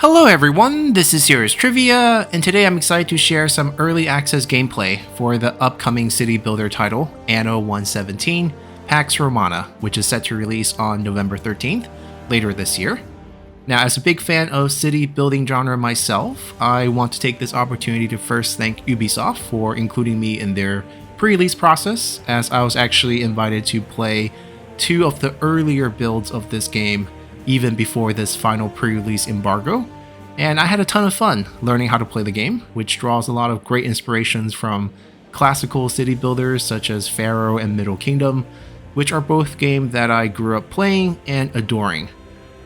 Hello everyone, this is Serious Trivia, and today I'm excited to share some early access gameplay for the upcoming city builder title, Anno 117, Pax Romana, which is set to release on November 13th, later this year. Now, as a big fan of city building genre myself, I want to take this opportunity to first thank Ubisoft for including me in their pre-release process, as I was actually invited to play two of the earlier builds of this game even before this final pre-release embargo, and I had a ton of fun learning how to play the game, which draws a lot of great inspirations from classical city builders such as Pharaoh and Middle Kingdom, which are both games that I grew up playing and adoring.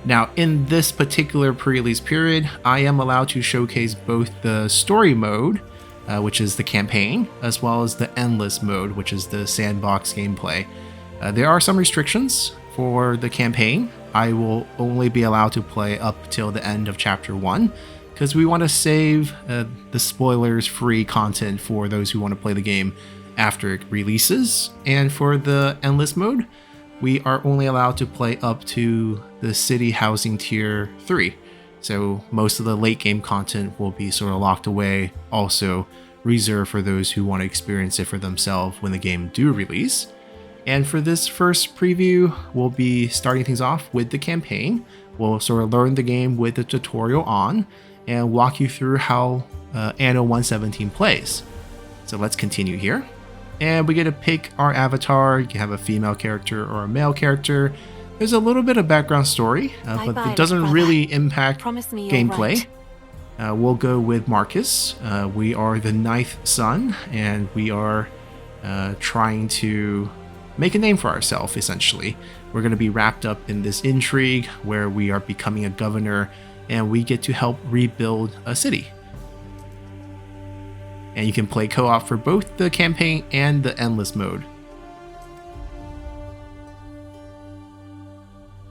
Now, in this particular pre-release period, I am allowed to showcase both the story mode, which is the campaign, as well as the endless mode, which is the sandbox gameplay. There are some restrictions for the campaign. I will only be allowed to play up till the end of Chapter 1, because we want to save the spoilers-free content for those who want to play the game after it releases. And for the Endless mode, we are only allowed to play up to the City Housing Tier 3. So most of the late game content will be sort of locked away, also reserved for those who want to experience it for themselves when the game do release. And for this first preview, we'll be starting things off with the campaign. We'll sort of learn the game with the tutorial on and walk you through how Anno 117 plays. So let's continue here. And we get to pick our avatar. You can have a female character or a male character. There's a little bit of background story, but it doesn't really impact gameplay. We'll go with Marcus. We are the 9th son, and we are trying to make a name for ourselves, essentially. We're going to be wrapped up in this intrigue where we are becoming a governor and we get to help rebuild a city. And you can play co-op for both the campaign and the endless mode.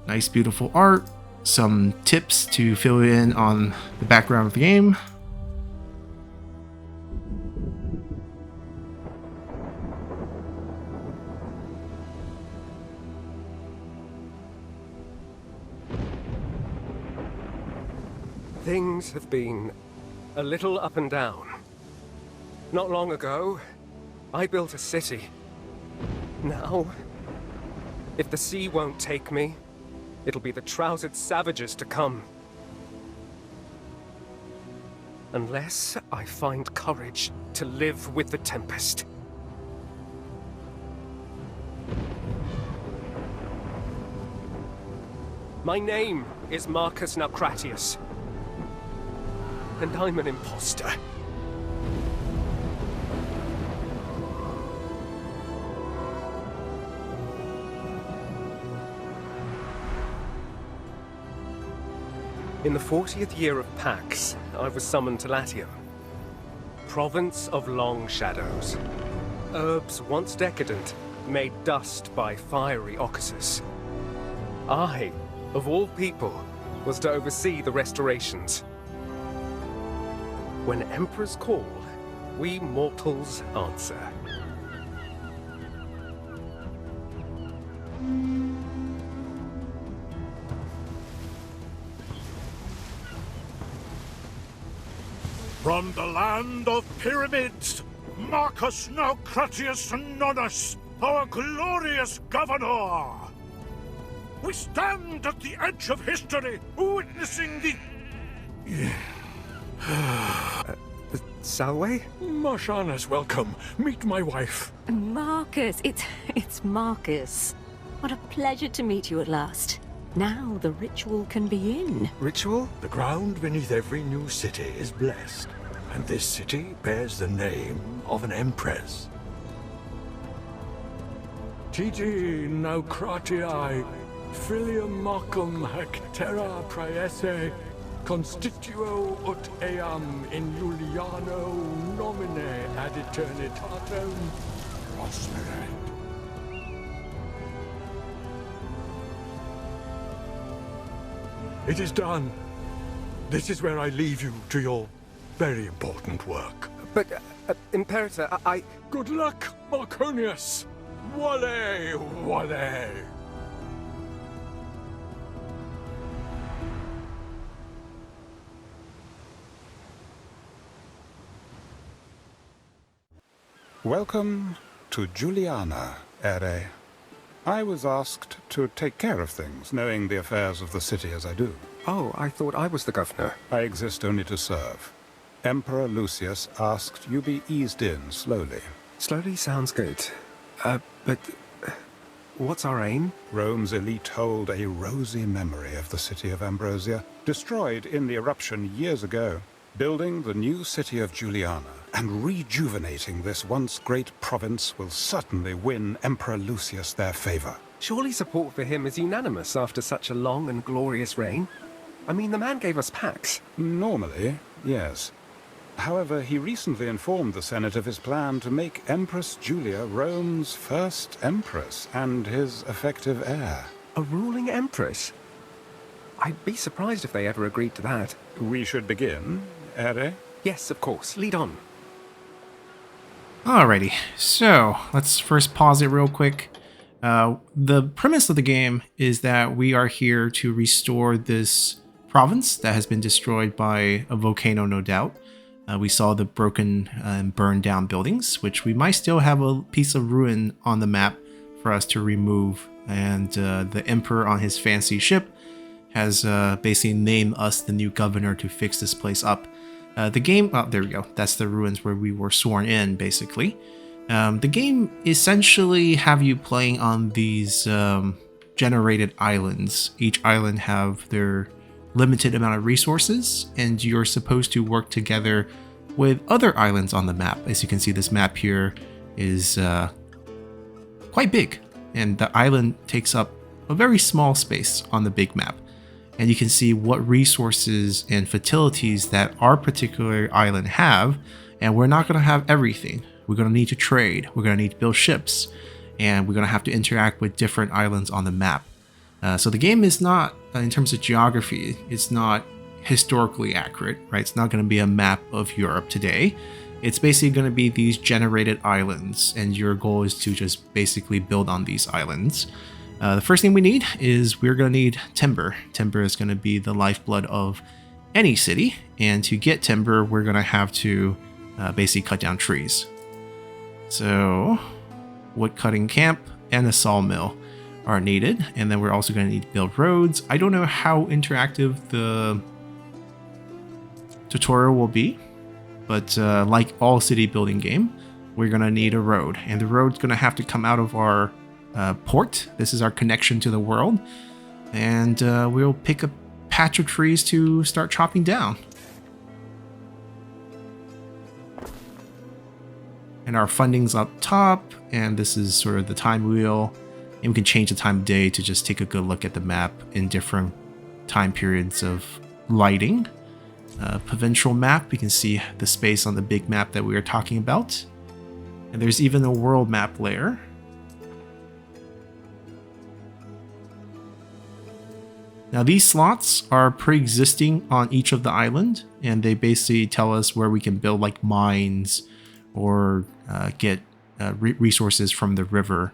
Nice, beautiful art. Some tips to fill in on the background of the game. Things have been a little up and down. Not long ago, I built a city. Now, if the sea won't take me, it'll be the trousered savages to come. Unless I find courage to live with the Tempest. My name is Marcus Naucratius. And I'm an imposter. In the 40th year of Pax, I was summoned to Latium, province of long shadows. Herbs once decadent, made dust by fiery Occusus. I, of all people, was to oversee the restorations. When emperors call, we mortals answer. From the land of pyramids, Marcus Naucratius Nonus, our glorious governor! We stand at the edge of history, witnessing the... Salway? Marshana's welcome. Meet my wife. Marcus, it's Marcus. What a pleasure to meet you at last. Now the ritual can begin. Ritual? The ground beneath every new city is blessed, and this city bears the name of an empress. Titi Naucratii, filium Marcum hac terra praese, constituo ut eam in Juliano nomine ad eternitatem prosperet. It is done. This is where I leave you to your very important work. But, Imperator, I... Good luck, Marconius! Wale, wale! Welcome to Juliana, Ere. I was asked to take care of things, knowing the affairs of the city as I do. Oh, I thought I was the governor. I exist only to serve. Emperor Lucius asked you be eased in slowly. Slowly sounds good. But what's our aim? Rome's elite hold a rosy memory of the city of Ambrosia, destroyed in the eruption years ago. Building the new city of Juliana and rejuvenating this once great province will certainly win Emperor Lucius their favor. Surely support for him is unanimous after such a long and glorious reign? I mean, the man gave us Pax. Normally, yes. However, he recently informed the Senate of his plan to make Empress Julia Rome's first empress and his effective heir. A ruling empress? I'd be surprised if they ever agreed to that. We should begin, Ere? Yes, of course. Lead on. Alrighty, so let's first pause it real quick. The premise of the game is that we are here to restore this province that has been destroyed by a volcano, no doubt. We saw the broken and burned down buildings, which we might still have a piece of ruin on the map for us to remove. And the emperor on his fancy ship has basically named us the new governor to fix this place up. The game, oh, there we go. That's the ruins where we were sworn in, basically. The game essentially have you playing on these generated islands. Each island have their limited amount of resources, and you're supposed to work together with other islands on the map. As you can see, this map here is quite big, and the island takes up a very small space on the big map. And you can see what resources and facilities that our particular island have, and we're not going to have everything. We're going to need to trade, we're going to need to build ships, and we're going to have to interact with different islands on the map. So the game is not, in terms of geography, it's not historically accurate, right? It's not going to be a map of Europe today. It's basically going to be these generated islands, and your goal is to just basically build on these islands. The first thing we need is we're going to need timber. Timber is going to be the lifeblood of any city, and to get timber, we're going to have to basically cut down trees. So, wood cutting camp and a sawmill are needed, and then we're also going to need to build roads. I don't know how interactive the tutorial will be, but like all city building game, we're going to need a road, and the road's going to have to come out of our port. This is our connection to the world, and we'll pick a patch of trees to start chopping down. And our funding's up top, and this is sort of the time wheel, and we can change the time of day to just take a good look at the map in different time periods of lighting. Provincial map, you can see the space on the big map that we were talking about, and there's even a world map layer. Now these slots are pre-existing on each of the island, and they basically tell us where we can build like mines or get resources from the river.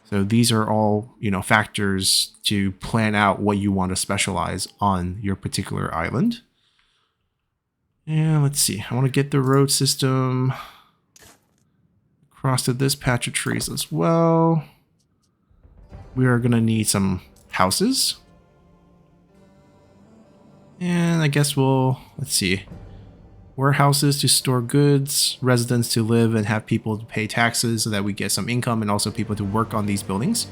So these are all, factors to plan out what you want to specialize on your particular island. And let's see, I want to get the road system across to this patch of trees as well. We are going to need some houses. And I guess let's see, warehouses to store goods, residents to live and have people to pay taxes so that we get some income, and also people to work on these buildings.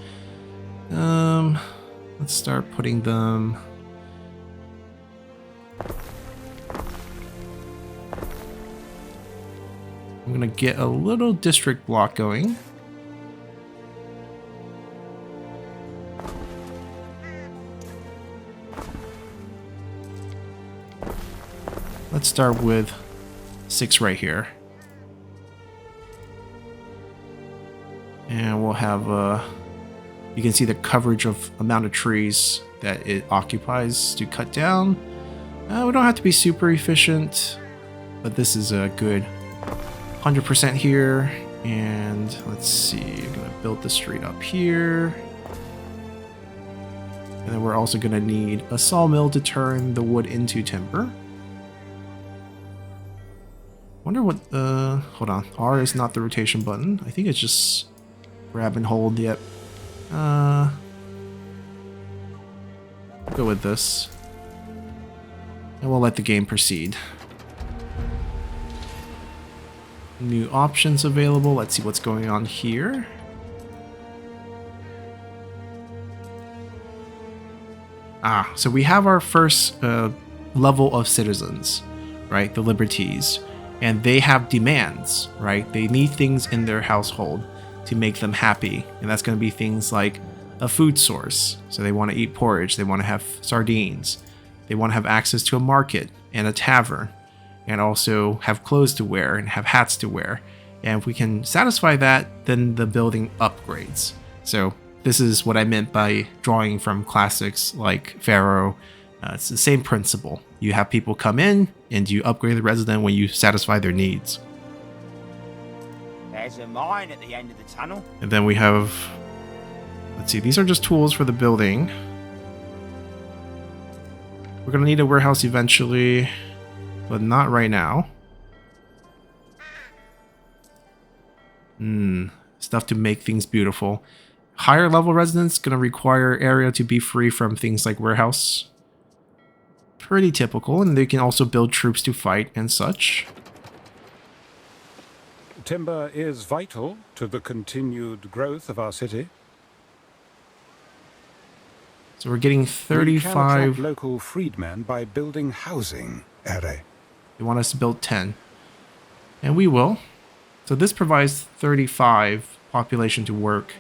Let's start putting them. I'm gonna get a little district block going. Let's start with 6 right here. And we'll have, you can see the coverage of amount of trees that it occupies to cut down. We don't have to be super efficient, but this is a good 100% here. And let's see, I'm gonna build the street up here. And then we're also gonna need a sawmill to turn the wood into timber. Wonder what, hold on. R is not the rotation button. I think it's just grab and hold. Yep. Go with this. And we'll let the game proceed. New options available. Let's see what's going on here. So we have our first level of citizens, right? The liberties. And they have demands, right? They need things in their household to make them happy. And that's going to be things like a food source. So they want to eat porridge. They want to have sardines. They want to have access to a market and a tavern. And also have clothes to wear and have hats to wear. And if we can satisfy that, then the building upgrades. So this is what I meant by drawing from classics like Pharaoh. It's the same principle. You have people come in and you upgrade the resident when you satisfy their needs. There's a mine at the end of the tunnel. And then we have, let's see, these are just tools for the building. We're going to need a warehouse eventually, but not right now. Stuff to make things beautiful. Higher level residents going to require area to be free from things like warehouse. Pretty typical, and they can also build troops to fight and such. Timber is vital to the continued growth of our city. So we're getting 35. We can attract local freedmen by building housing, Ere. They want us to build 10. And we will. So this provides 35 population to work.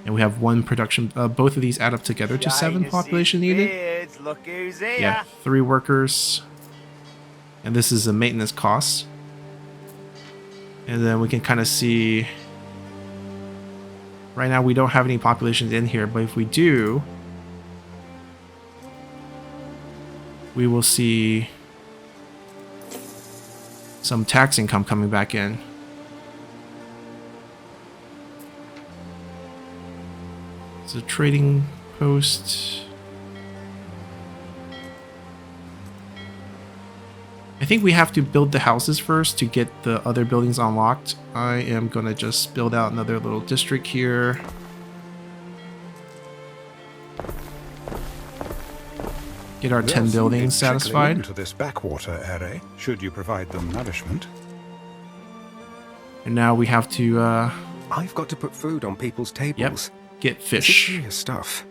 And we have 1 production. Both of these add up together to 7 population needed. Look who's here. Yeah, 3 workers. And this is a maintenance cost. And then we can kind of see. Right now we don't have any populations in here, but if we do, we will see some tax income coming back in. It's a trading post. I think we have to build the houses first to get the other buildings unlocked. I am going to just build out another little district here. Get our 10 buildings satisfied. Into this backwater area, should you provide them nourishment. And now we have to I've got to put food on people's tables. get This is fish. serious stuff.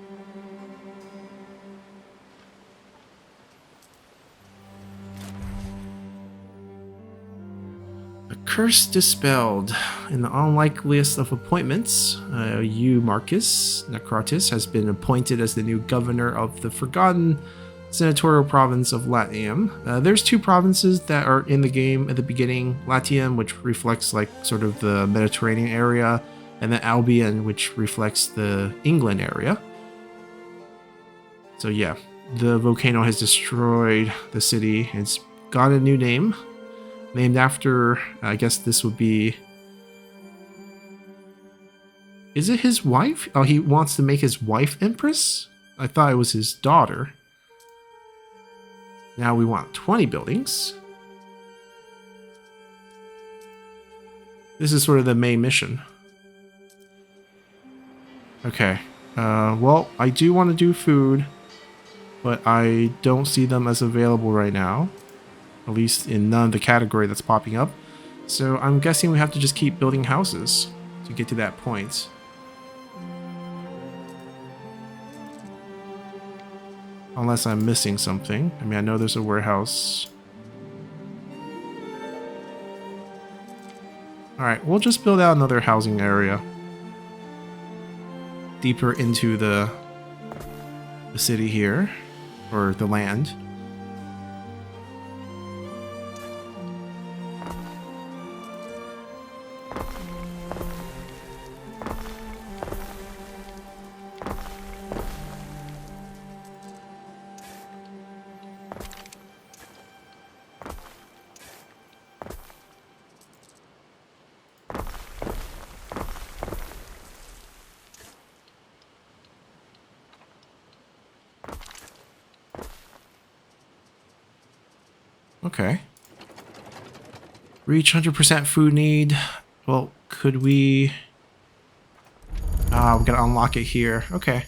A curse dispelled. In the unlikeliest of appointments, you, Marcus Necrotis, has been appointed as the new governor of the forgotten senatorial province of Latium. There's 2 provinces that are in the game at the beginning. Latium, which reflects like sort of the Mediterranean area, and then Albion, which reflects the England area. So yeah, the volcano has destroyed the city. It's got a new name, named after, I guess this would be... Is it his wife? Oh, he wants to make his wife Empress? I thought it was his daughter. Now we want 20 buildings. This is sort of the main mission. Okay. Well, I do want to do food, but I don't see them as available right now. At least in none of the category that's popping up. So I'm guessing we have to just keep building houses to get to that point. Unless I'm missing something. I mean, I know there's a warehouse. Alright, we'll just build out another housing area. Deeper into the city here. Or the land. Okay. Reach 100% food need. Well, could we... Ah, we gotta unlock it here. Okay.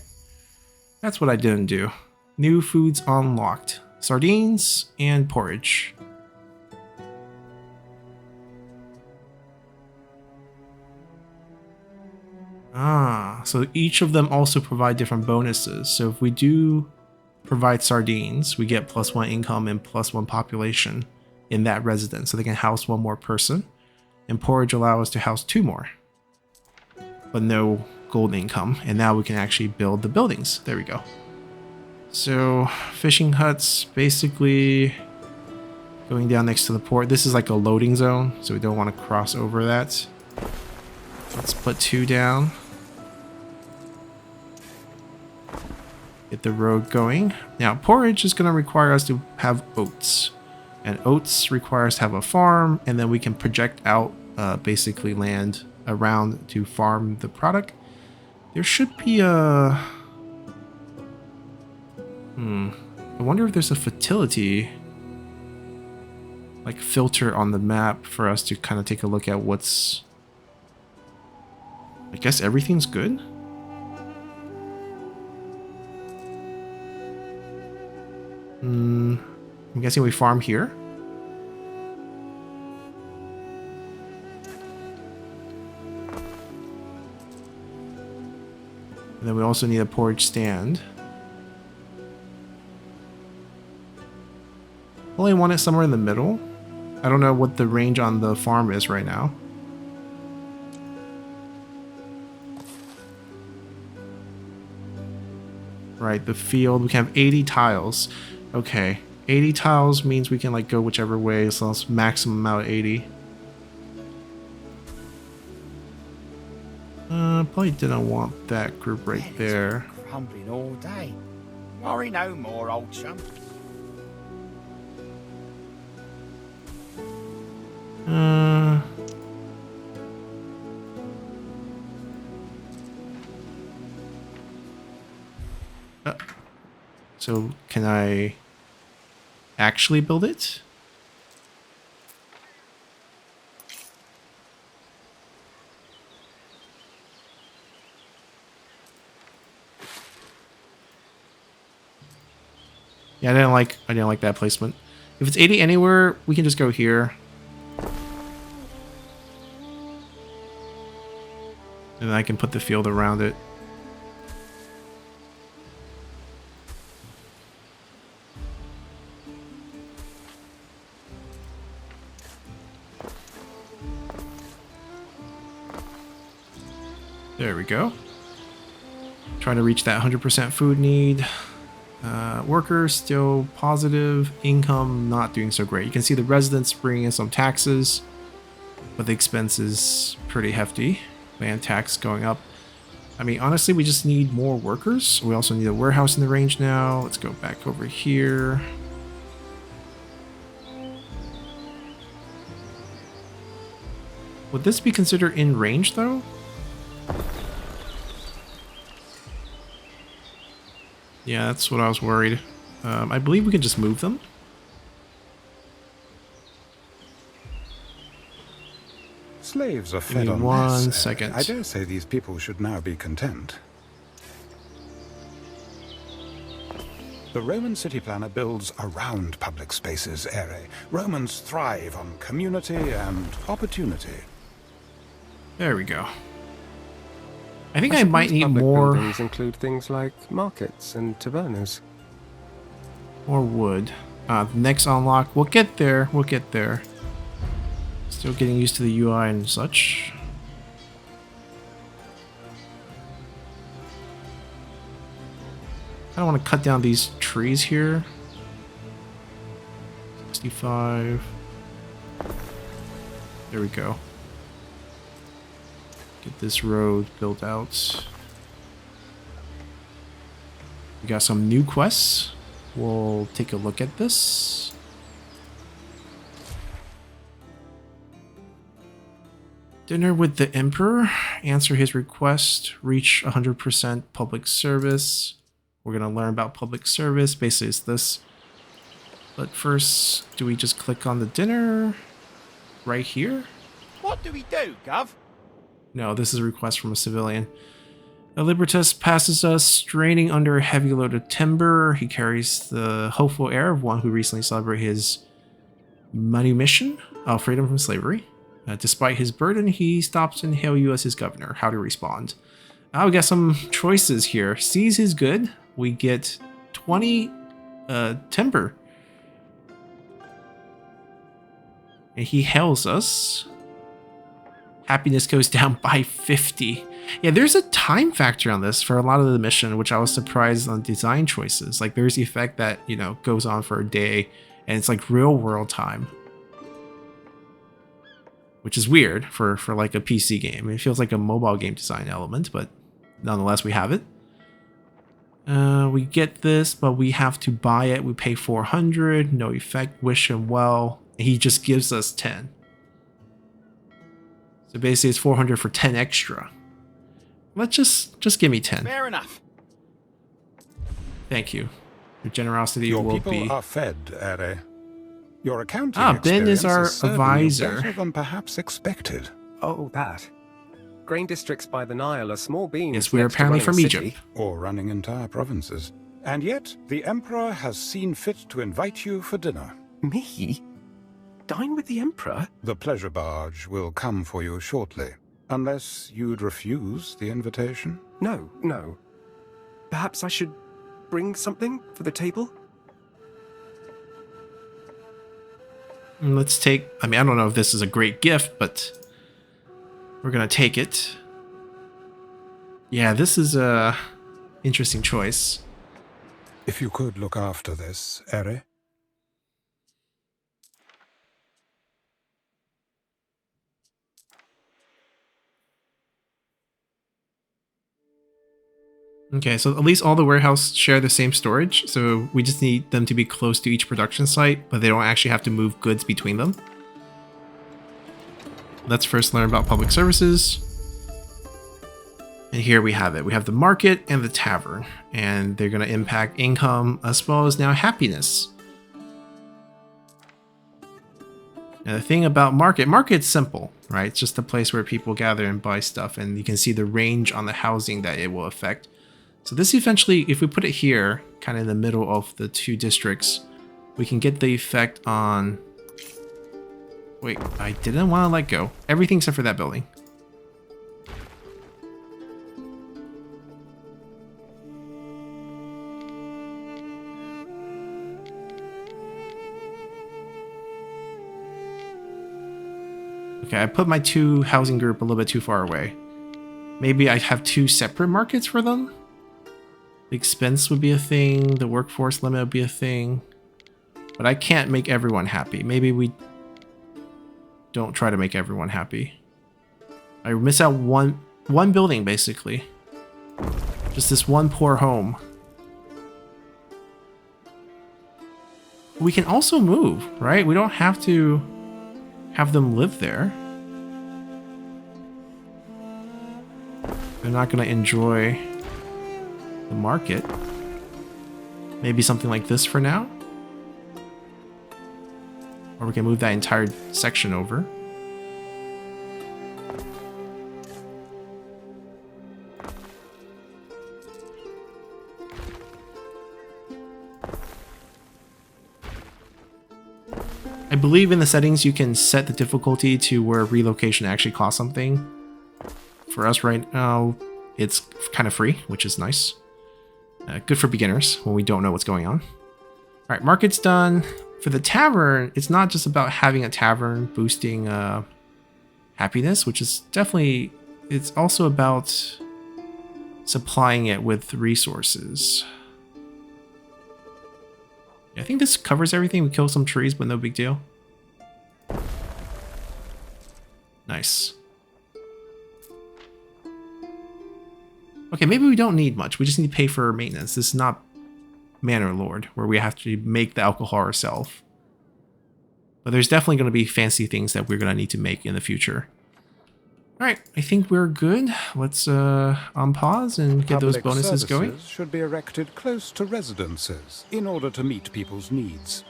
That's what I didn't do. New foods unlocked. Sardines and porridge. Ah, so each of them also provide different bonuses. So if we do provide sardines, we get +1 income and +1 population in that residence. So they can house 1 more person. And porridge allow us to house 2 more. But no gold income. And now we can actually build the buildings. There we go. So fishing huts, basically going down next to the port. This is like a loading zone, so we don't want to cross over that. Let's put 2 down. Get the road going. Now porridge is going to require us to have oats. And oats require us to have a farm, and then we can project out basically land around to farm the product. There should be a... I wonder if there's a fertility like filter on the map for us to kind of take a look at what's... I guess everything's good? I'm guessing we farm here. And then we also need a porridge stand. Only want it somewhere in the middle. I don't know what the range on the farm is right now. Right, the field. We can have 80 tiles. Okay, 80 tiles means we can like go whichever way, so let's maximum out 80. Probably didn't want that group right there. Crumbling all day. Worry no more, old chum. So can I actually build it? Yeah, I didn't like that placement. If it's 80 anywhere, we can just go here. And then I can put the field around it. There we go. Trying to reach that 100% food need. Workers still positive. Income not doing so great. You can see the residents bringing in some taxes, but the expense is pretty hefty. Land tax going up. I mean, honestly, we just need more workers. We also need a warehouse in the range now. Let's go back over here. Would this be considered in range, though? Yeah, that's what I was worried. I believe we can just move them. Slaves are Give me fed on one less. second. I dare say these people should now be content. The Roman city planner builds around public spaces, Ere. Romans thrive on community and opportunity. There we go. I think I might need public more buildings include things like markets and tavernas. wood. Next unlock. We'll get there. We'll get there. Still getting used to the UI and such. I don't want to cut down these trees here. 65. There we go. Get this road built out. We got some new quests. We'll take a look at this. Dinner with the Emperor. Answer his request. Reach 100% public service. We're going to learn about public service. Basically, it's this. But first, do we just click on the dinner? right here? What do we do, Gov? No, this is a request from a civilian. A Libertas passes us, straining under a heavy load of timber. He carries the hopeful air of one who recently celebrated his maturation, freedom from slavery. Despite his burden, he stops and hail you as his governor. How to respond? We got some choices here. Seize his good. We get 20 timber. And he hails us. Happiness goes down by 50. Yeah, there's a time factor on this for a lot of the mission, which I was surprised on design choices. Like, there's the effect that, you know, goes on for a day, and it's like real world time. Which is weird for like a PC game. It feels like a mobile game design element, but nonetheless, we have it. We get this, but we have to buy it. We pay 400, no effect, wish him well. He just gives us 10. So basically it's 400 for 10 extra. Let's just give me 10. Fair enough. Thank you. Your generosity Your will people be... are fed, Ere. Your accounting Ben is our certainly advisor. better than perhaps expected. Oh, that. Grain districts by the Nile are small beans. Yes, we are next to apparently running from a city. Egypt. Or running entire provinces. And yet, the Emperor has seen fit to invite you for dinner. Me? Dine with the Emperor? The pleasure barge will come for you shortly. Unless you'd refuse the invitation? No, no. Perhaps I should bring something for the table? Let's take... I mean, I don't know if this is a great gift, but we're going to take it. Yeah, this is a interesting choice. If you could look after this, Ere. Okay, so at least all the warehouses share the same storage, so we just need them to be close to each production site, but they don't actually have to move goods between them. Let's first learn about public services. And here we have it. We have the market and the tavern, and they're going to impact income as well as now happiness. Now the thing about market's simple, right? It's just a place where people gather and buy stuff, and you can see the range on the housing that it will affect. So this eventually, if we put it here, kind of in the middle of the two districts, we can get the effect on... Wait, I didn't want to let go. Everything except for that building. Okay, I put my two housing group a little bit too far away. Maybe I have two separate markets for them? The expense would be a thing, the workforce limit would be a thing. But I can't make everyone happy. Maybe we don't try to make everyone happy. I miss out one building, basically. Just this one poor home. We can also move, right? We don't have to have them live there. They're not going to enjoy the market. Maybe something like this for now. Or we can move that entire section over. I believe in the settings you can set the difficulty to where relocation actually costs something. For us right now, it's kind of free, which is nice. Good for beginners when we don't know what's going on. Alright, market's done. For the tavern, it's not just about having a tavern boosting happiness, which is definitely... It's also about supplying it with resources. I think this covers everything. We kill some trees, but no big deal. Nice. Okay, maybe we don't need much. We just need to pay for maintenance. This is not Manor Lord, where we have to make the alcohol ourselves. But there's definitely going to be fancy things that we're going to need to make in the future. Alright, I think we're good. Let's unpause and get those Public bonuses going. services should be erected close to residences in order to meet people's needs.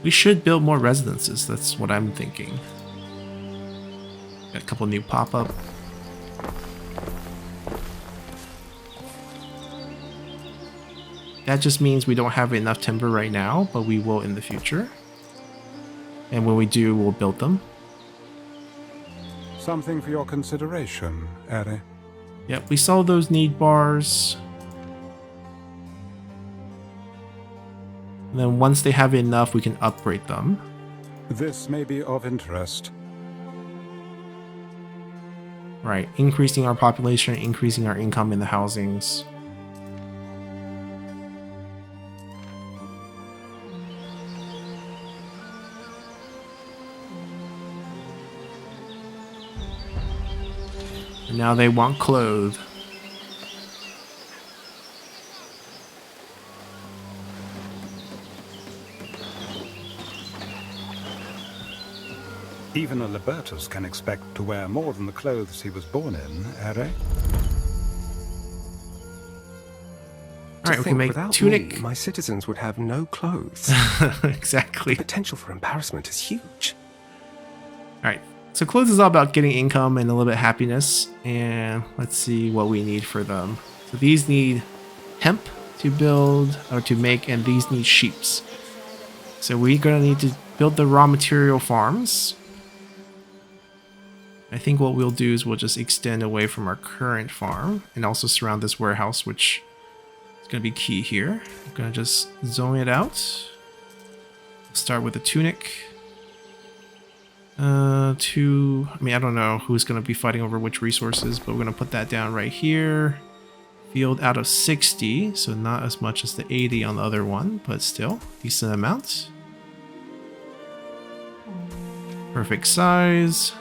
We should build more residences. That's what I'm thinking. Got a couple new pop-up. That just means we don't have enough timber right now, but we will in the future. And when we do, we'll build them. Something for your consideration, Eri. Yep, we saw those need bars. And then once they have enough, we can upgrade them. This may be of interest. Right, increasing our population, increasing our income in the housings. And now they want clothes. Even a Libertus can expect to wear more than the clothes he was born in, Eri. Alright, we can make without tunic. me, my citizens would have no clothes. Exactly. The potential for embarrassment is huge. Alright, so clothes is all about getting income and a little bit of happiness. And let's see what we need for them. So these need hemp to build or to make, and these need sheeps. So we're gonna need to build the raw material farms. I think what we'll do is we'll just extend away from our current farm and also surround this warehouse, which is going to be key here. I'm going to just zone it out. Start with the tunic. I don't know who's going to be fighting over which resources, but we're going to put that down right here. Field out of 60, so not as much as the 80 on the other one, but still decent amount. Perfect size.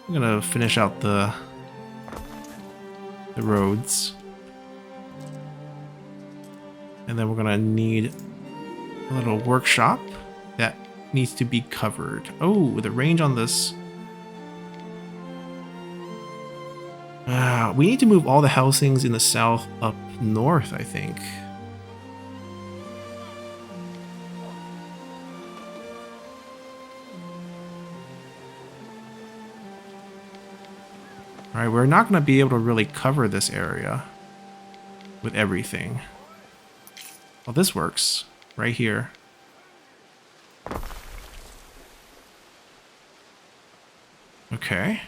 I'm gonna finish out the roads. And then we're gonna need a little workshop that needs to be covered. Oh, the range on this. We need to move all the housings in the south up north, I think. Alright, we're not going to be able to really cover this area with everything. Well, this works. Right here. Okay.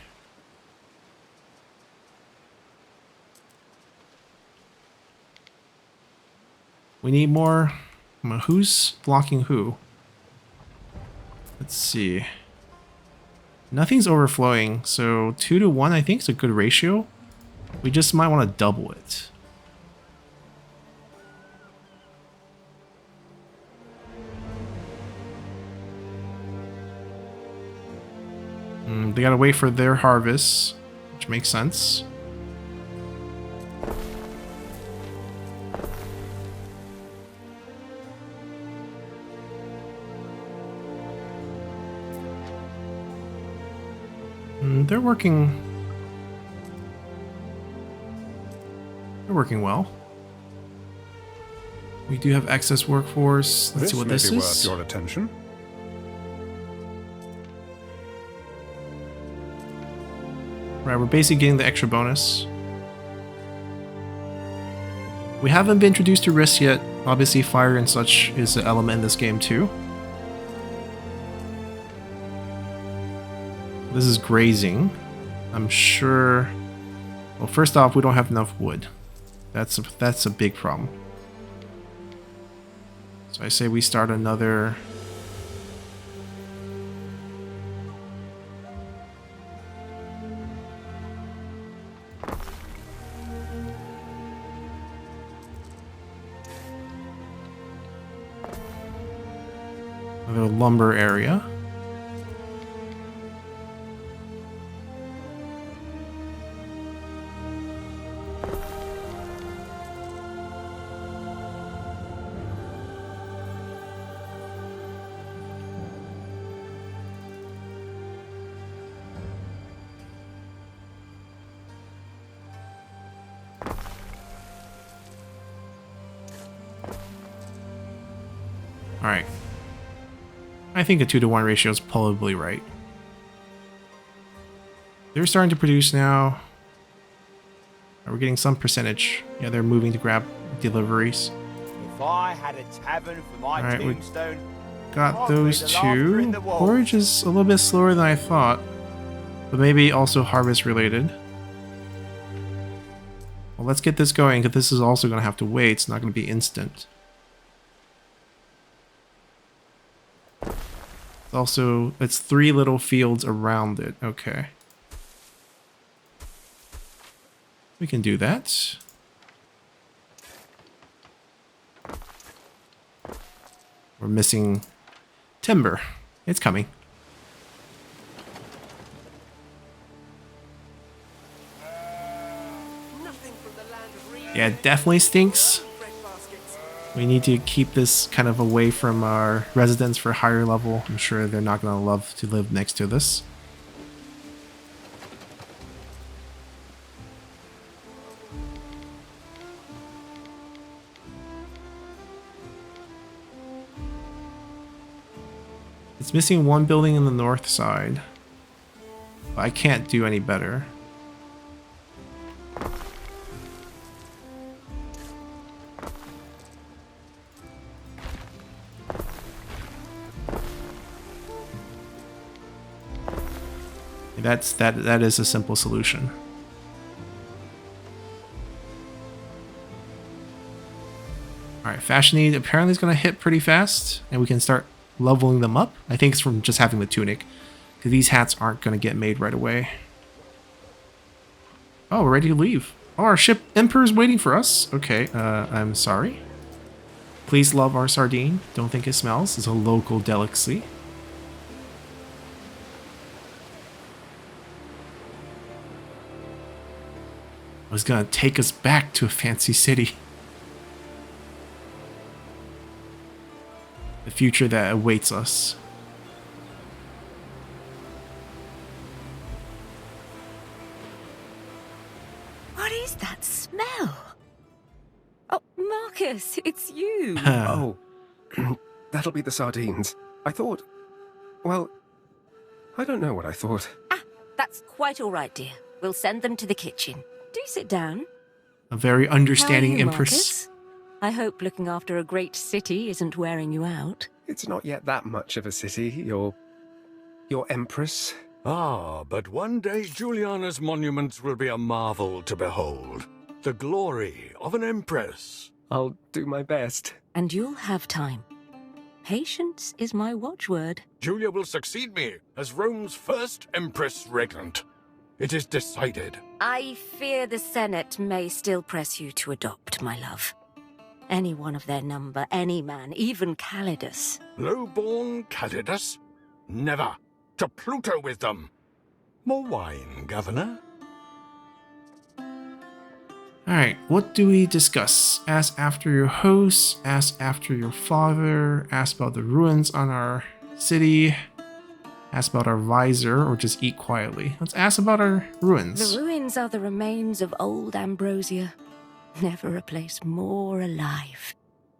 We need more. Who's blocking who? Let's see. Nothing's overflowing, so 2 to 1 I think is a good ratio. We just might want to double it. They gotta wait for their harvest, which makes sense. They're working well. We do have excess workforce. Let's see what this may be is. worth your attention. Right, we're basically getting the extra bonus. We haven't been introduced to risks yet. Obviously, fire and such is an element in this game too. This is grazing. I'm sure. Well, first off, we don't have enough wood. That's a big problem. So I say we start another. Another lumber area. Alright. I think a 2-to-1 ratio is probably right. They're starting to produce now. We're getting some percentage. Yeah, they're moving to grab deliveries. If I had a tavern for my Alright, we tombstone, got I'd be those the laughter in two. the walls. Forage is a little bit slower than I thought, but maybe also harvest related. Well, let's get this going, because this is also going to have to wait. It's not going to be instant. Also, it's 3 little fields around it. Okay. We can do that. We're missing timber. It's coming. Yeah, it definitely stinks. We need to keep this kind of away from our residents for higher level. I'm sure they're not going to love to live next to this. It's missing 1 building in the north side. I can't do any better. That is a simple solution. Alright, Fashion Need apparently is going to hit pretty fast, and we can start leveling them up. I think it's from just having the tunic, because these hats aren't going to get made right away. Oh, we're ready to leave. Oh, our ship Emperor's waiting for us. Okay, I'm sorry. Please love our sardine. Don't think it smells. It's a local delicacy. I was gonna take us back to a fancy city. The future that awaits us. What is that smell? Oh, Marcus, it's you. Oh, that'll be the sardines. I thought... Well, I don't know what I thought. Ah, that's quite all right, dear. We'll send them to the kitchen. Do sit down. A very understanding How are you, Empress. Marcus? I hope looking after a great city isn't wearing you out. It's not yet that much of a city, your Empress. Ah, but one day Juliana's monuments will be a marvel to behold. The glory of an empress. I'll do my best. And you'll have time. Patience is my watchword. Julia will succeed me as Rome's first empress regnant. It is decided. I fear the Senate may still press you to adopt, my love. Any one of their number, any man, even Calidus. Low-born Calidus? Never. To Pluto with them. More wine, Governor? Alright, what do we discuss? Ask after your hosts, ask after your father, ask about the ruins on our city, ask about our visor, or just eat quietly. Let's ask about our ruins. The ruins are the remains of old Ambrosia. Never a place more alive.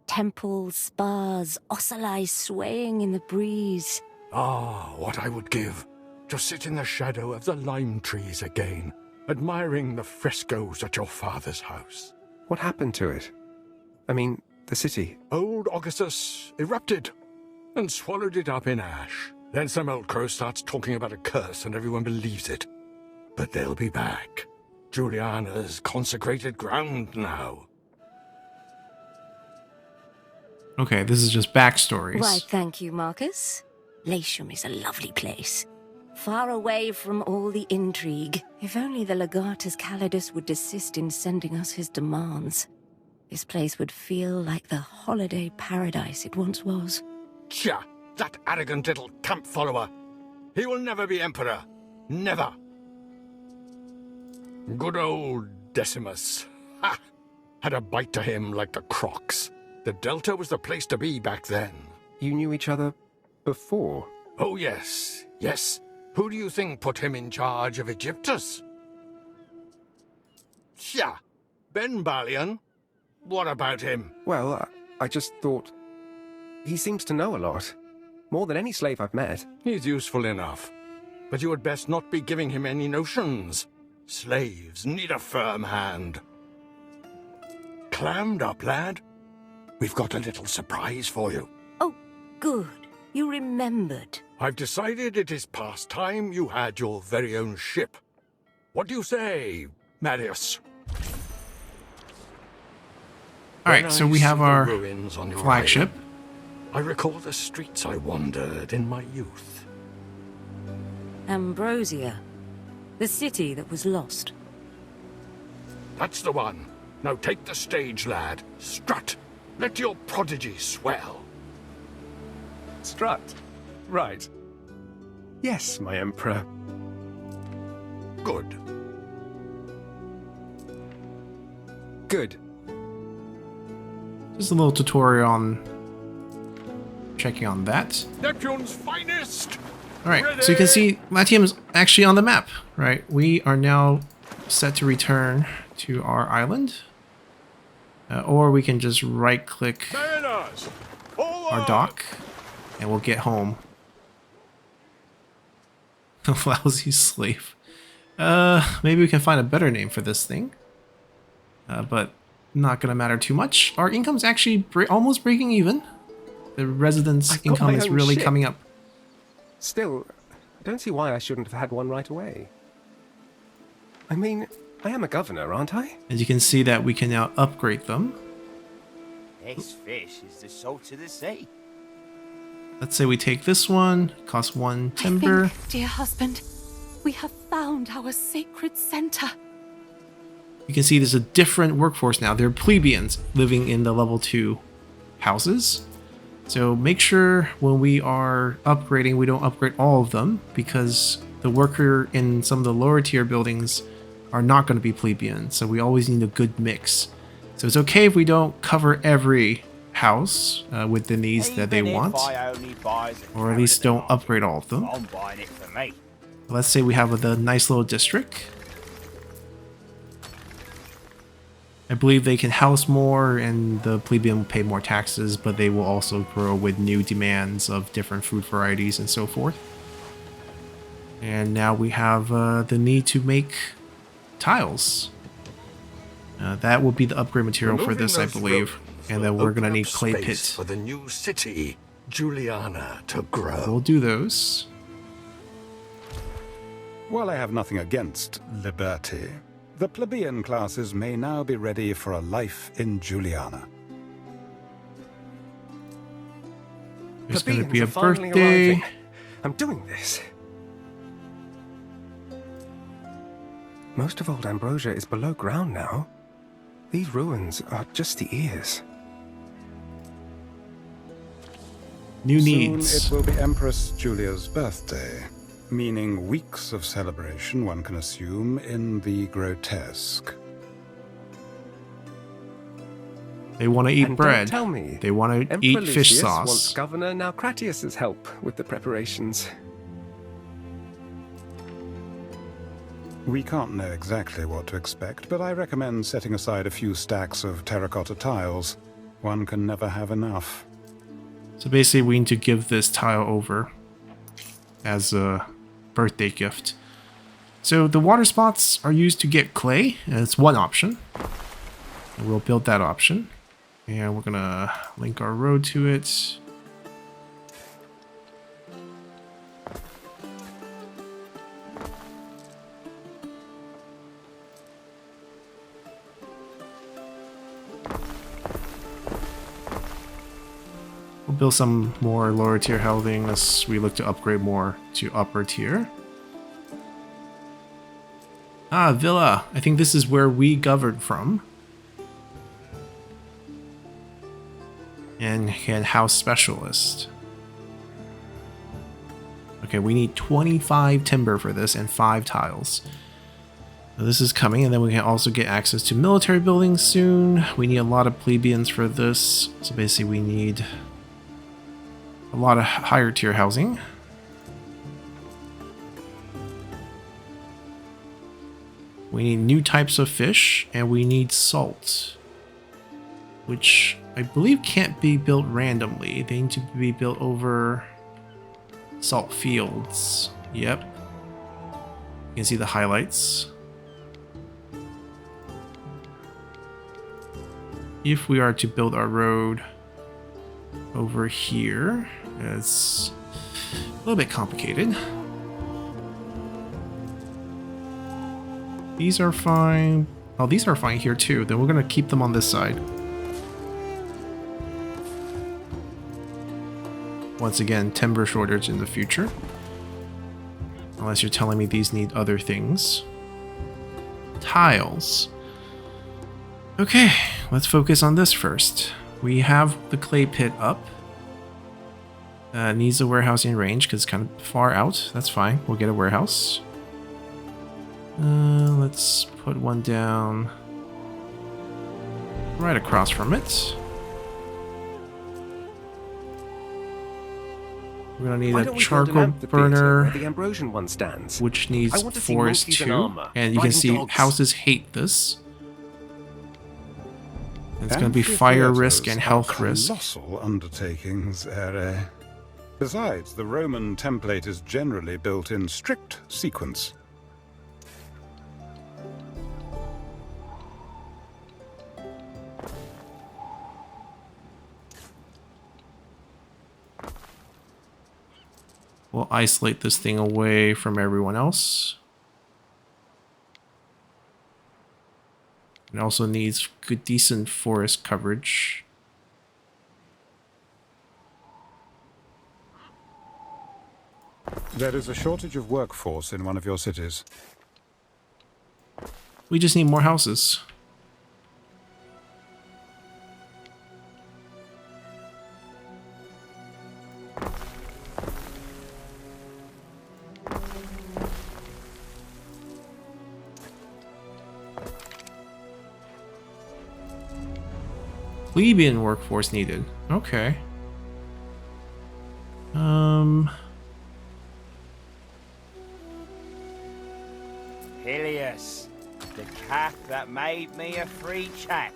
Temples, spas, ocelli swaying in the breeze. Ah, what I would give to sit in the shadow of the lime trees again, admiring the frescoes at your father's house. What happened to it? I mean, the city. Old Augustus erupted and swallowed it up in ash. Then some old crow starts talking about a curse and everyone believes it. But they'll be back. Juliana's consecrated ground now. Okay, this is just backstories. Why, thank you, Marcus. Latium is a lovely place. Far away from all the intrigue. If only the Legatus Calidus would desist in sending us his demands. This place would feel like the holiday paradise it once was. Tja, that arrogant little camp follower. He will never be emperor. Never. Good old Decimus. Ha! Had a bite to him like the Crocs. The Delta was the place to be back then. You knew each other before? Oh, yes. Yes. Who do you think put him in charge of Egyptus? Tja, Ben Balian. What about him? Well, I just thought... He seems to know a lot. More than any slave I've met. He's useful enough. But you had best not be giving him any notions. Slaves need a firm hand. Clammed up, lad? We've got a little surprise for you. Oh, good. You remembered. I've decided it is past time you had your very own ship. What do you say, Marius? Alright, so we have our flagship. I recall the streets I wandered in my youth. Ambrosia. The city that was lost. That's the one. Now take the stage, lad. Strut. Let your prodigy swell. Strut. Right. Yes, my Emperor. Good. Good. Just a little tutorial on checking on that. Neptune's finest! Alright, so you can see Latium is actually on the map, right? We are now set to return to our island. Or we can just right-click our dock, and we'll get home. Lousy slave. Maybe we can find a better name for this thing. But not gonna matter too much. Our income's actually almost breaking even. The residents' income is really coming up. Still, I don't see why I shouldn't have had one right away. I mean, I am a governor, aren't I? As you can see that we can now upgrade them. This fish is the salt of the sea. Let's say we take this one, costs 1 timber. I think, dear husband, we have found our sacred center. You can see there's a different workforce now. They're plebeians living in the level 2 houses. So make sure when we are upgrading, we don't upgrade all of them, because the worker in some of the lower tier buildings are not going to be plebeian. So we always need a good mix. So it's okay if we don't cover every house with the needs that they want, or at least don't upgrade all of them. I'm buying it for me. Let's say we have a nice little district. I believe they can house more and the plebeian will pay more taxes, but they will also grow with new demands of different food varieties and so forth. And now we have the need to make tiles. That will be the upgrade material for this, I believe. And then we're going to need clay pits for the new city, Juliana, to grow. We'll do those. While I have nothing against liberty, the plebeian classes may now be ready for a life in Juliana. There's going to Plebeians be a are finally birthday. arriving. I'm doing this. Most of old Ambrosia is below ground now. These ruins are just the ears. New Soon needs. it will be Empress Julia's birthday, meaning weeks of celebration, one can assume, in the grotesque. They want to eat And bread. Don't tell me. They want to Emperor eat fish Lucius sauce. wants Governor Naucratius's help with the preparations. We can't know exactly what to expect, but I recommend setting aside a few stacks of terracotta tiles. One can never have enough. So basically we need to give this tile over as a birthday gift. So the water spots are used to get clay. It's one option. And we'll build that option. And we're gonna link our road to it. We'll build some more lower tier housing as we look to upgrade more to upper tier. Ah, Villa. I think this is where we governed from. And can house specialist. Okay, we need 25 timber for this and 5 tiles. So this is coming, and then we can also get access to military buildings soon. We need a lot of plebeians for this. So basically we need a lot of higher tier housing. We need new types of fish, and we need salt, which I believe can't be built randomly. They need to be built over Salt fields. Yep. You can see the highlights. If we are to build our road over here, it's a little bit complicated. These are fine. Oh, these are fine here too. Then we're going to keep them on this side. Once again, timber shortage in the future. Unless you're telling me these need other things. Tiles. Okay, let's focus on this first. We have the clay pit up. Needs a warehousing range because it's kind of far out. That's fine. We'll get a warehouse. Let's put one down right across from it. We're gonna need a charcoal burner, where the Ambrosian one stands. which needs I want to see forest monkeys in 2. armor, And you can riding see dogs. houses hate this. It's going to be Amphitheaters fire risk and are health risk. Colossal undertakings, Ere. Besides, the Roman template is generally built in strict sequence. We'll isolate this thing away from everyone else. It also needs good, decent forest coverage. There is a shortage of workforce in one of your cities. We just need more houses. Plebeian workforce needed. Okay. Hilius, the cat that made me a free chap.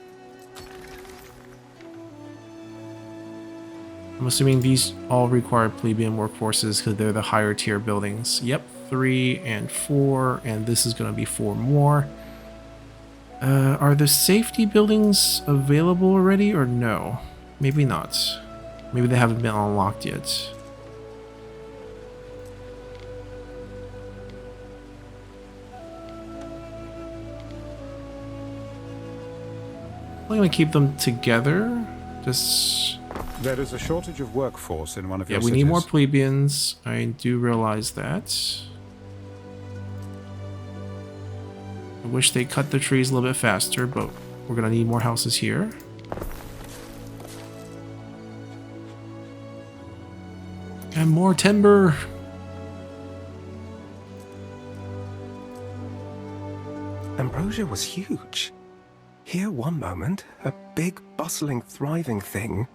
I'm assuming these all require plebeian workforces because they're the higher tier buildings. Yep, 3 and 4, and this is going to be 4 more. Are the safety buildings available already or no? Maybe not. Maybe they haven't been unlocked yet. I'm going to keep them together. Just... There is a shortage of workforce in one of yeah, your we cities. need more plebeians. I do realize that. I wish they cut the trees a little bit faster, but we're gonna need more houses here. And more timber. Ambrosia was huge. Here one moment, a big, bustling, thriving thing,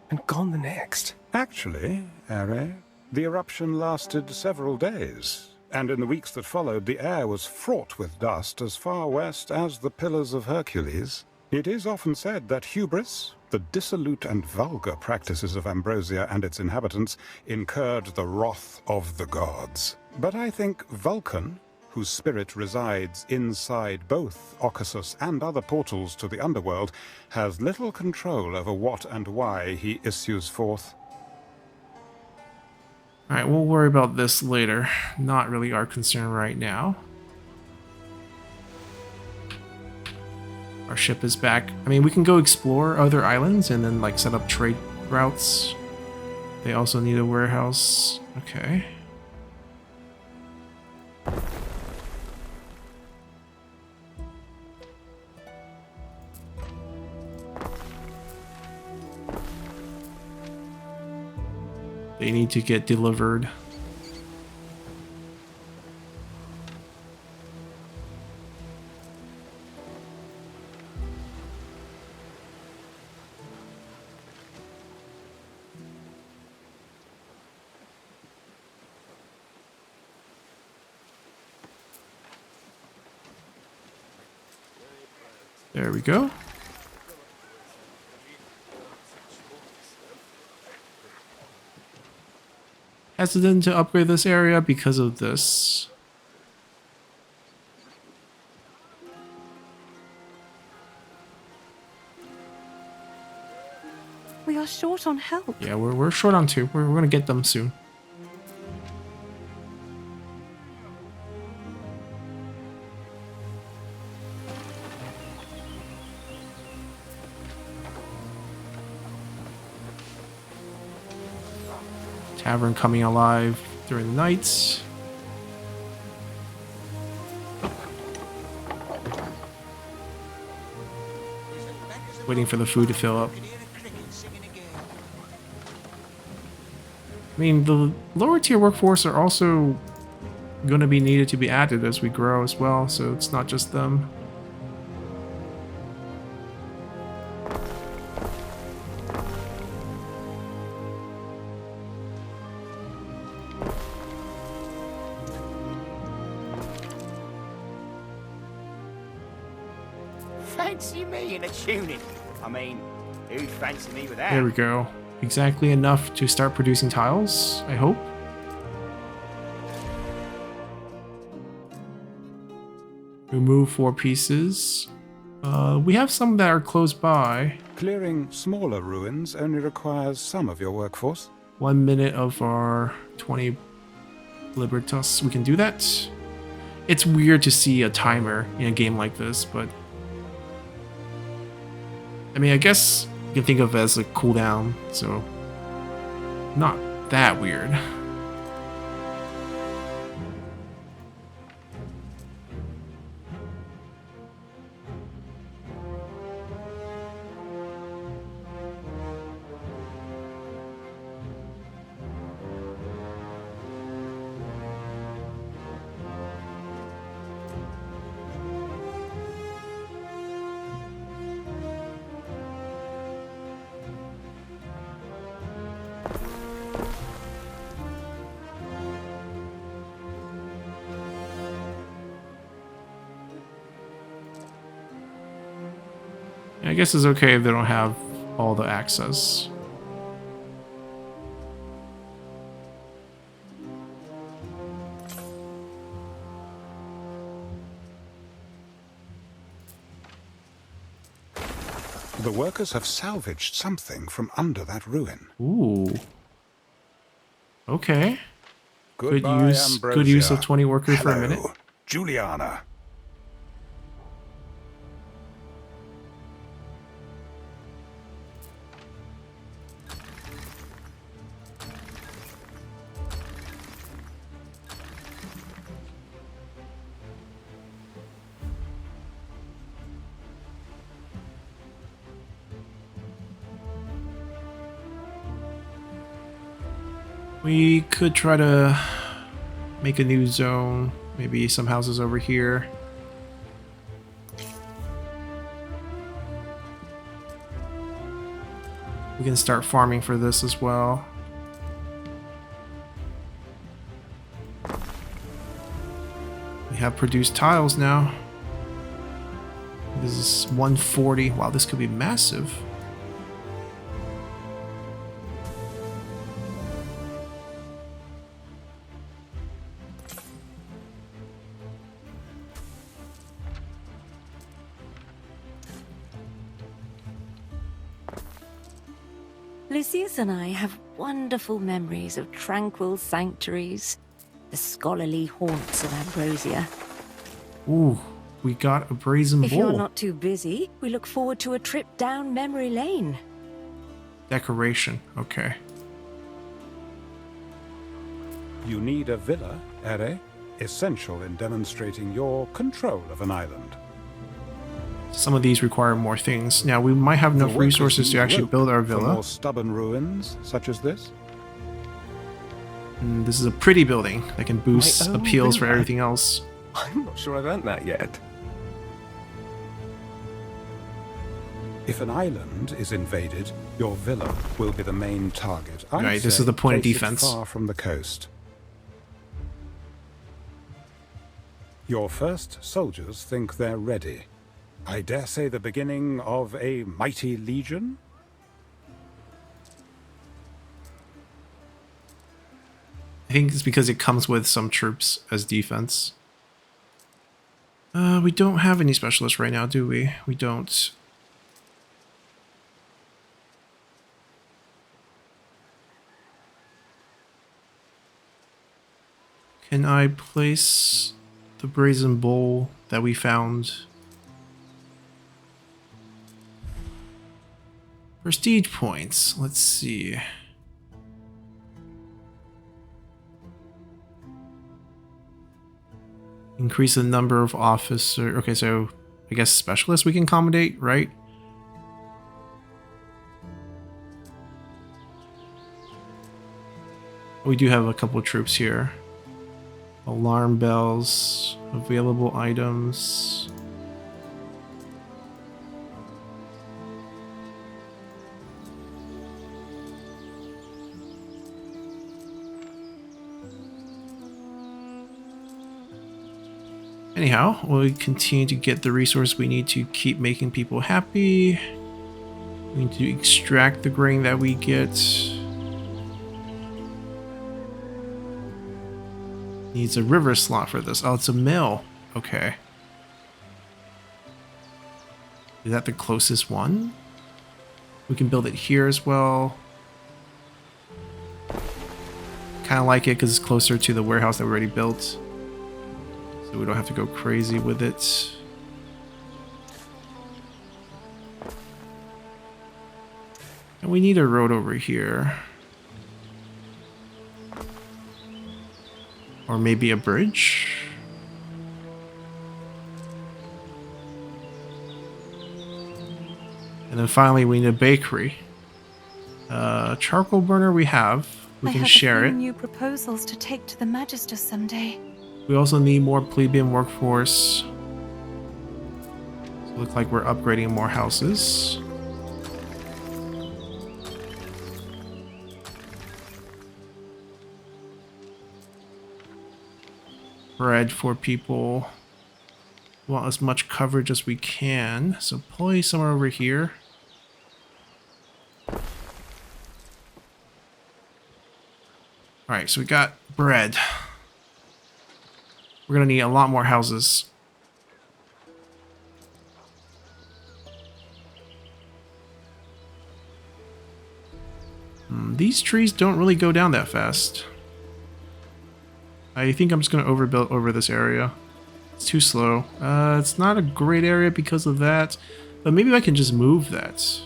and gone the next. Actually, Ere, the eruption lasted several days, and in the weeks that followed, the air was fraught with dust as far west as the Pillars of Hercules. It is often said that hubris, the dissolute and vulgar practices of Ambrosia and its inhabitants, incurred the wrath of the gods. But I think Vulcan, whose spirit resides inside both Occasus and other portals to the underworld, has little control over what and why he issues forth. Alright, we'll worry about this later. Not really our concern right now. Our ship is back. I mean, we can go explore other islands and then, like, set up trade routes. They also need a warehouse. Okay. They need to get delivered. There we go. hesitant to upgrade this area because of this. We are short on help. Yeah, we're short on 2. We're gonna get them soon. Tavern coming alive during the nights. Waiting for the food to fill up. I mean, the lower tier workforce are also going to be needed to be added as we grow as well, so it's not just them. Fancy me in a tunic. I mean, who'd fancy me with that? There we go. Exactly enough to start producing tiles, I hope. Remove 4 pieces. We have some that are close by. Clearing smaller ruins only requires some of your workforce. 1 minute of our 20 Libertas. We can do that. It's weird to see a timer in a game like this, but I mean, I guess you can think of it as a cooldown, so not that weird. I guess it's okay if they don't have all the access. The workers have salvaged something from under that ruin. Ooh. Okay. Goodbye, Good use of Ambrosia. 20 workers for a Hello, minute. Juliana. We could try to make a new zone. Maybe some houses over here. We can start farming for this as well. We have produced tiles now. This is 140. Wow, this could be massive. Lucius and I have wonderful memories of tranquil sanctuaries, the scholarly haunts of Ambrosia. Ooh, we got a brazen If you're bull. not too busy, we look forward to a trip down memory lane. Decoration, okay. You need a villa, Ere? Essential in demonstrating your control of an island. Some of these require more things. Now, we might have The enough workers resources to need actually rope build our for villa. more stubborn ruins, such as this. And this is a pretty building that can boost My own appeals for villa? everything else. I'm not sure I've earned that yet. If an island is invaded, your villa will be the main target. I Right, this say is the point of place it defense. far from the coast. Your first soldiers think they're ready. I dare say the beginning of a mighty legion? think it's because it comes with some troops as defense. We don't have any specialists right now, do we? We don't. Can I place the brazen bowl that we found? Prestige points. Let's see. Increase the number of officer. Okay, so I guess specialists we can accommodate, right? We do have a couple of troops here. Alarm bells, available items. Anyhow, we continue to get the resource we need to keep making people happy. We need to extract the grain that we get. Needs a river slot for this. Oh, it's a mill. Okay. Is that the closest one? We can build it here as well. Kind of like it because it's closer to the warehouse that we already built. So we don't have to go crazy with it. And we need a road over here. Or maybe a bridge? And then finally we need a bakery. Charcoal burner we have. We can share it. I have a few new proposals to take to the Magister someday. We also need more plebeian workforce. So it looks like we're upgrading more houses. Bread for people. We want as much coverage as we can. So pulley somewhere over here. Alright, so we got bread. We're gonna need a lot more houses. These trees don't really go down that fast. I think I'm just gonna overbuild over this area. It's too slow. It's not a great area because of that, but maybe I can just move that.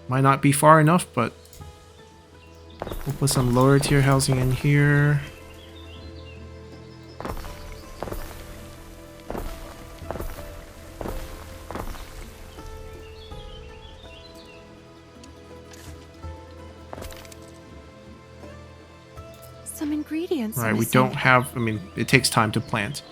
Might not be far enough, but we'll put some lower tier housing in here. Some ingredients. Right, we don't have, I mean, it takes time to plant.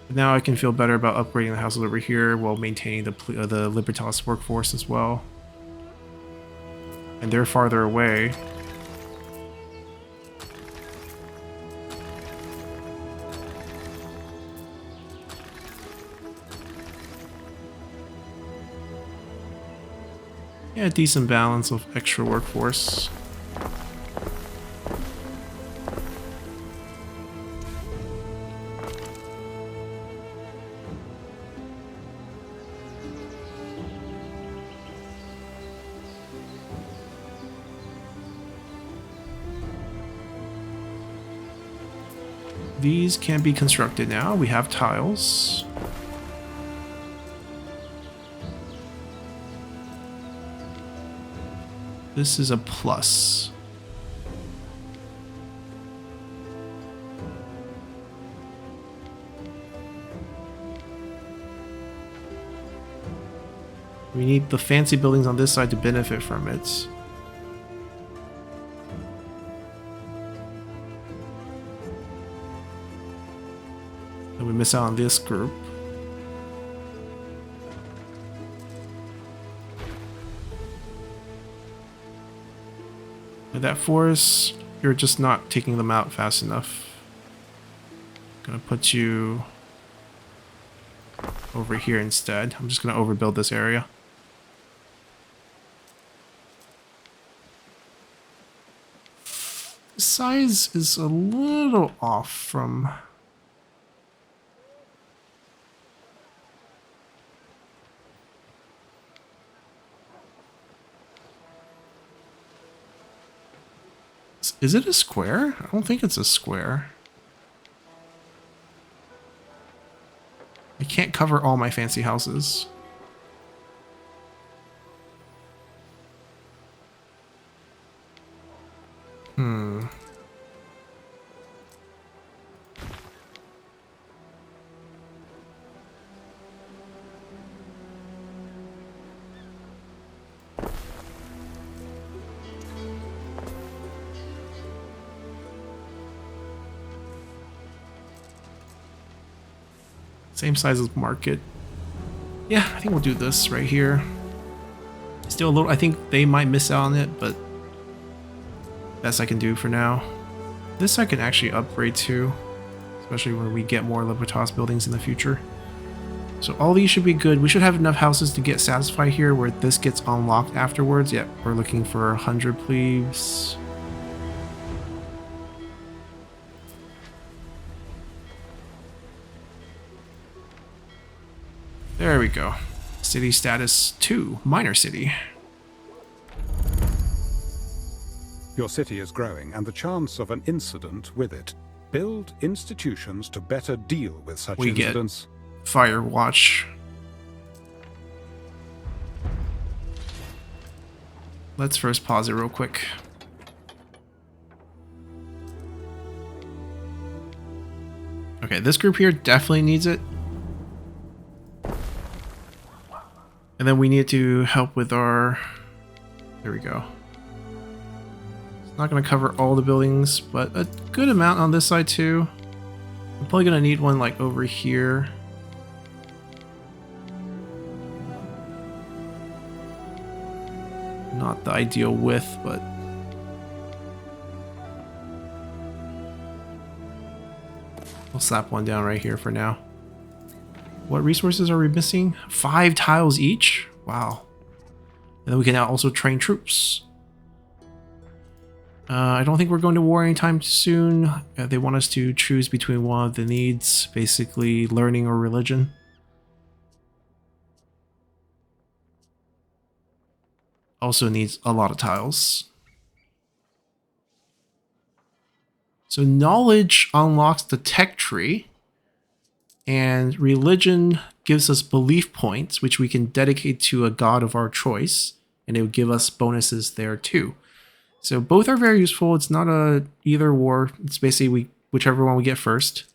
But now I can feel better about upgrading the houses over here while maintaining the Libertas workforce as well. And they're farther away. Yeah, a decent balance of extra workforce. These can be constructed now. We have tiles. This is a plus. We need the fancy buildings on this side to benefit from it. And we miss out on this group. And that forest, You're just not taking them out fast enough. Gonna put you over here instead. I'm just gonna overbuild this area. The size is a little off from... Is it a square? I don't think it's a square. I can't cover all my fancy houses. Same size as market. Yeah, I think we'll do this right here. Still a little, I think they might miss out on it, but best I can do for now. This I can actually upgrade to, especially when we get more Libertas buildings in the future. So all these should be good. We should have enough houses to get satisfied here where this gets unlocked afterwards. Yep, we're looking for 100 plebes. There we go. City status 2, minor city. Your city is growing, and the chance of an incident with it. Build institutions to better deal with such incidents. Fire watch. Let's first pause it real quick. Okay, this group here definitely needs it. And then we need to help with our... There we go. It's not going to cover all the buildings, but a good amount on this side too. I'm probably going to need one like over here. Not the ideal width, but... We'll slap one down right here for now. What resources are we missing? 5 tiles each? Wow. And then we can now also train troops. I don't think we're going to war anytime soon. They want us to choose between one of the needs, basically learning or religion. Also needs a lot of tiles. So knowledge unlocks the tech tree. And religion gives us belief points, which we can dedicate to a god of our choice, and it would give us bonuses there too. So both are very useful. It's not a either or. It's basically whichever one we get first.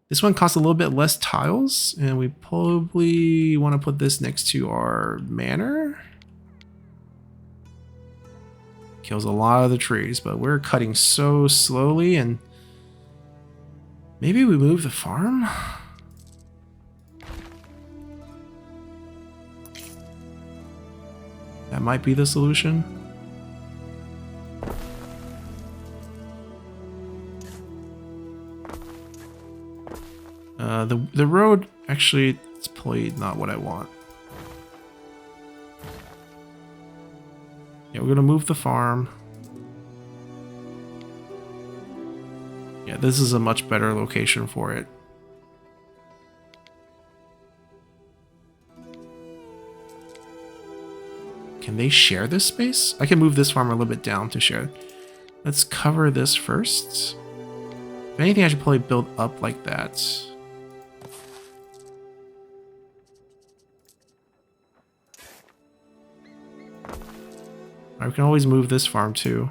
This one costs a little bit less tiles, and we probably want to put this next to our manor. Kills a lot of the trees, but we're cutting so slowly, and maybe we move the farm? That might be the solution. The road, actually, it's probably not what I want. Yeah, we're gonna move the farm. Yeah, this is a much better location for it. Can they share this space? I can move this farm a little bit down to share. Let's cover this first. If anything, I should probably build up like that. I can always move this farm too.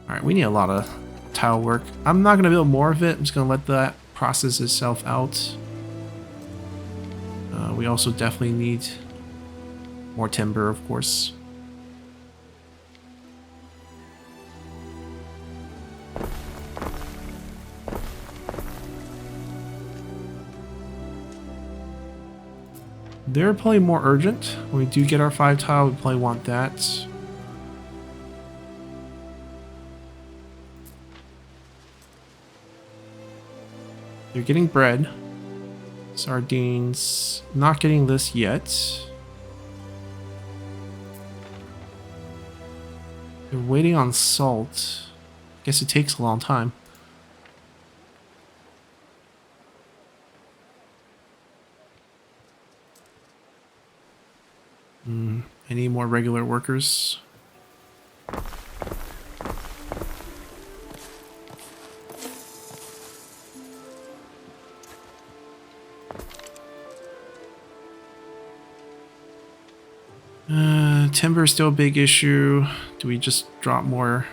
Alright, we need a lot of tile work. I'm not going to build more of it. I'm just going to let that process itself out. We also definitely need more timber, of course. They're probably more urgent. When we do get our 5 tile, we probably want that. They're getting bread. Sardines. Not getting this yet. They're waiting on salt. Guess it takes a long time. Any more regular workers? Timber is still a big issue. Do we just drop more?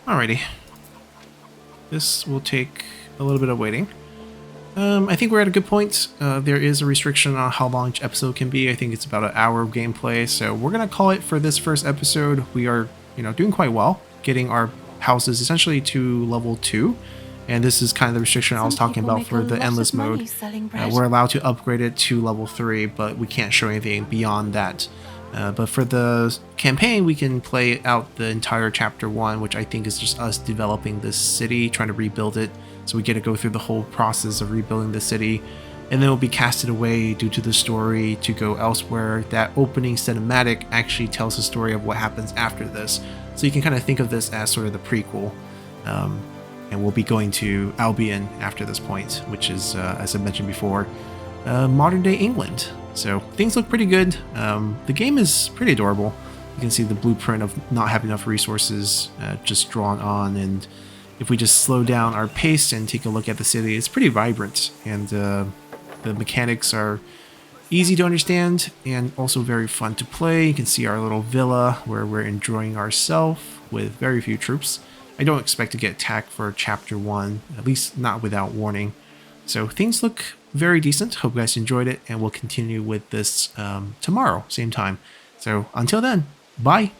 Alrighty. This will take a little bit of waiting. I think we're at a good point. There is a restriction on how long each episode can be. I think it's about an hour of gameplay, so we're gonna call it for this first episode. We are, doing quite well, getting our houses essentially to level 2. And this is kind of the restriction I was talking about for the endless mode. We're allowed to upgrade it to level 3, but we can't show anything beyond that. But for the campaign, we can play out the entire chapter 1, which I think is just us developing this city, trying to rebuild it. So we get to go through the whole process of rebuilding the city, and then we'll be casted away due to the story to go elsewhere. That opening cinematic actually tells the story of what happens after this. So you can kind of think of this as sort of the prequel. And we'll be going to Albion after this point, which is, as I mentioned before, modern day England. So things look pretty good. The game is pretty adorable. You can see the blueprint of not having enough resources just drawn on, and if we just slow down our pace and take a look at the city, it's pretty vibrant, and the mechanics are easy to understand and also very fun to play. You can see our little villa where we're enjoying ourselves with very few troops. I don't expect to get attacked for chapter 1, at least not without warning. So things look very decent. Hope you guys enjoyed it, and we'll continue with this tomorrow, same time. So until then, bye!